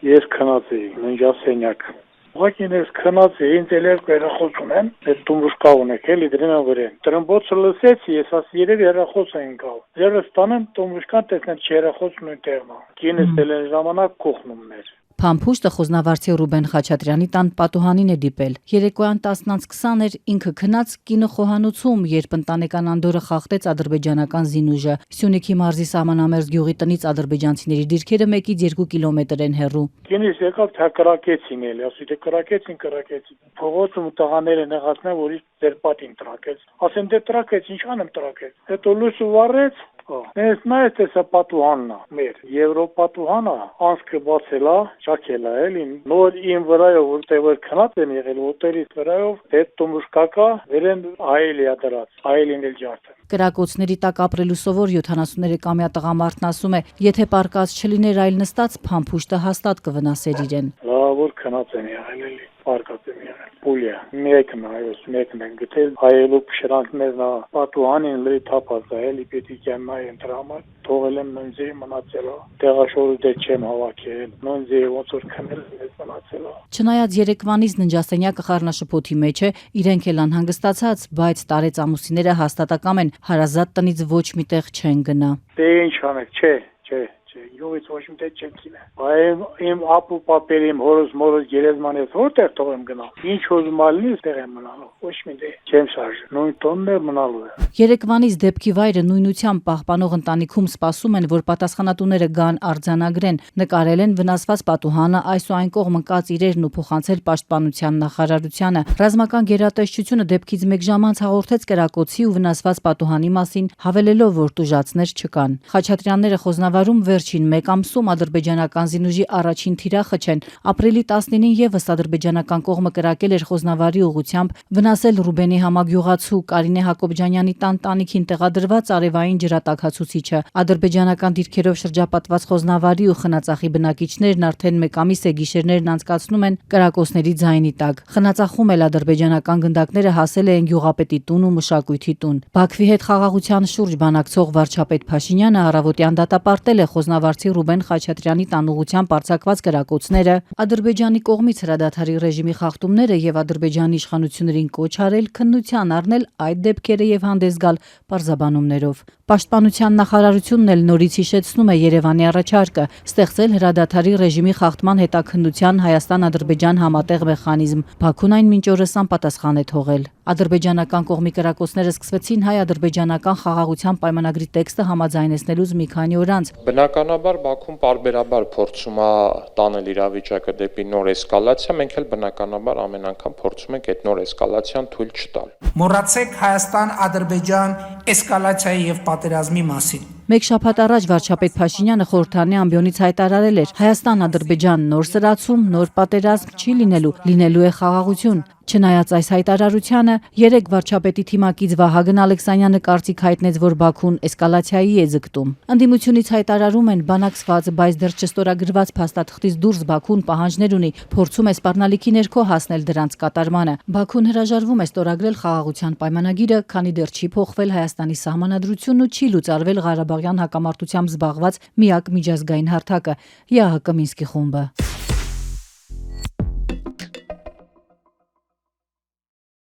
Ես քնած էի ննջասենյակ։ Ուղղակի ես քնած էի, ինձ էլ երկու երախոս ունեմ, այդ տումբուշկա ունեք էլի դրան վրան։ Տրմբոցը լսեցի, ես ասի երևի երախոս են գալ։ Ձերս տանեմ տումբուշկան տեսնեմ չէ երախոսն ու տեղնա։ Կինս էլ այն ժամանակ կողնում էր։ Փամփուշտը խոզնավարչի Ռուբեն Խաչատրյանի տան պատուհանին է դիպել։ Երեկոյան 10:20 էր ինքը քնած կինը խոհանոցում, երբ ընտանեկան անդորը խախտեց ադրբեջանական զինուժը։ Սյունիքի մարզի սահմանամերձ գյուղի տնից ադրբեջանցիների դիրքերը 1-2 կիլոմետր են հեռու։ Կինս եկավ թե կրակեցին էլի, ասի թե կրակեցին։ Փողոցում տղաները նեղացնեն, որ իր պատին տրակեց։ Ասեն դե տրակեց, ինչ անեմ տրակեց։ Հետո լույսը վառեց։ Ես նայեց տեսա պատուհանն է, մեր Եվրոպատուհանը, անցքը բացել է, ճաքել է էլի, նոր իմ վրայով որտեղ քնած են եղել, հոտելից վրայով այդ տումուշկակա վերեն այելի է դրած, այելին էլ ջարդել։ Կրակոցների տակ ապրելու սովոր 73-ամյա տղամարդն ասում է, եթե պարկած չլիներ այլ նստած, փամփուշտը հաստատ կվնասեր իրեն։ Լավ որ քնած են եղել էլի, պարկած են եղել։ Պուլիա, մեկն են գտել, հայելու փշրանքներն է, պատուհանին լրի թափած է, էլի պետք է նայեն դրա համար, թողել եմ նույն ձեի մնացել է, տեղաշորը դե չեմ հավաքել, նույն ձեի ոնց որ քնել ես մնացել է։ Չնայած երեկվանից ննջասենյակը խառնաշփոթի մեջ է, իրենք էլ անհանգստացած, բայց տարեց ամուսինները հաստատակամ են, հարազատ տնից ոչ մի տեղ չեն գնա։ Դե ինչ անեք, չէ։ Յուղից ոչ մի տեղ չեմ գնա։ Բայց իմ ապու պապերիմ հորս մորս գերեզմանից որտեղ թողեմ գնալ։ Ինչ ուզում ալնի, տեղ եմ մնալու։ Ոչ մի տեղ չեմ շարժ։ Նույն տոնն է մնալու է։ Երեկվանից դեպքի վայրը նույնությամբ պահպանող ընտանիքում սպասում են, որ պատասխանատուները գան արձանագրեն, նկարել են վնասված պատուհանը, այս ու այն կողմ ընկած իրերն ու փոխանցել պաշտպանության նախարարությանը։ Ռազմական գերատեսչությունը դեպքից 1 ժամ անց հաղորդեց կրակոցի ու վնասված պատուհանի մասին, հավելելով, որ տուժածներ չկան։ Խաչատրյանները խոզնավարում վերջին 1 ամսում ադրբեջանական զինուժի առաջին թիրախը չեն։ Ապրիլի 19-ին եւս ադրբեջանական կողմը կրակել էր խոզնավարի ուղղությամբ, վնասել Ռուբենի համագյուղացու Կարինե Հակոբյանյանի տան տանիքին տեղադրված արևային ջրատաքացուցիչը։ Ադրբեջանական դիրքերով շրջապատված խոզնավարի ու խնածախի բնակիչներն արդեն 1 ամիս է գիշերներն անցկացնում են կրակոցների ձայնի տակ։ Խնածախում էլ ադրբեջանական գնդակները հասել են գյուղապետի տուն ու մշակույթի տուն։ Բաքվի հետ խաղաղության շուրջ բանակցող վարչապետ Փաշինյանը առավոտյան դատապարտել է խոզնավարչի Ռուբեն Խաչատրյանի տան ուղղությամբ արձակված կրակոցները, Ադրբեջանի կողմից հրադադարի ռեժիմի խախտումները եւ Ադրբեջանի իշխանություններին կոչ արել քննության առնել այդ դեպքերը եւ հանդես գալ պարզաբանումներով։ Պաշտպանության նախարարությունն էլ նորից հիշեցնում է Երևանի առաջարկը ստեղծել հրադադարի ռեժիմի խախտման հետաքննության Հայաստան-Ադրբեջան համատեղ մեխանիզմ։ Բաքուն այն մինչ օրս անպատասխան է թողել։ Ադրբեջանական կողմի կրակոցները սկսվեցին հայ-ադրբեջանական խաղաղության պայմանագրի տեքստը համաձայնեցնելուց մի քանի օր անց։ Բնականաբար Բաքուն պարբերաբար փորձում է տանել իրավիճակը դեպի նոր էսկալացիա, մենք էլ բնականաբար ամեն անգամ փորձում ենք այդ նոր էսկալացիան թույլ չտալ։ Մոռացեք Հայաստան-Ադրբեջան էսկալացիայի եւ պատերազմի մասին։ 1 շաբաթ առաջ վարչապետ Փաշինյանը խորհրդանի ամբիոնից հայտարարել էր. Հայաստան-Ադրբեջան նոր սրացում, նոր պատերազմ չի լինելու է խաղաղություն։ Չնայած այս հայտարարությանը, 3 վարչապետի թիմակից Վահագն Ալեքսանյանը կարծիք հայտնեց, որ Բաքուն էսկալացիայի է ձգտում։ Ընդդիմությունից հայտարարում են բանակցված, բայց դեռ չստորագրված փաստաթղթից դուրս Բաքուն պահանջներ ունի, փորձում է սպառնալիքի ներքո հասնել դրանց կատարմանը։ Բաքուն հրաժարվում է ստորագրել խաղաղության պայմանագիրը, քանի դեռ չի փոխվել Հայաստանի սահմանադրությունն ու չի լուծարվել Ղարաբաղյան հակամարտությամբ զբաղված միակ միջազգային հարթակը՝ ԵԱՀԿ Մինսկի խումբը։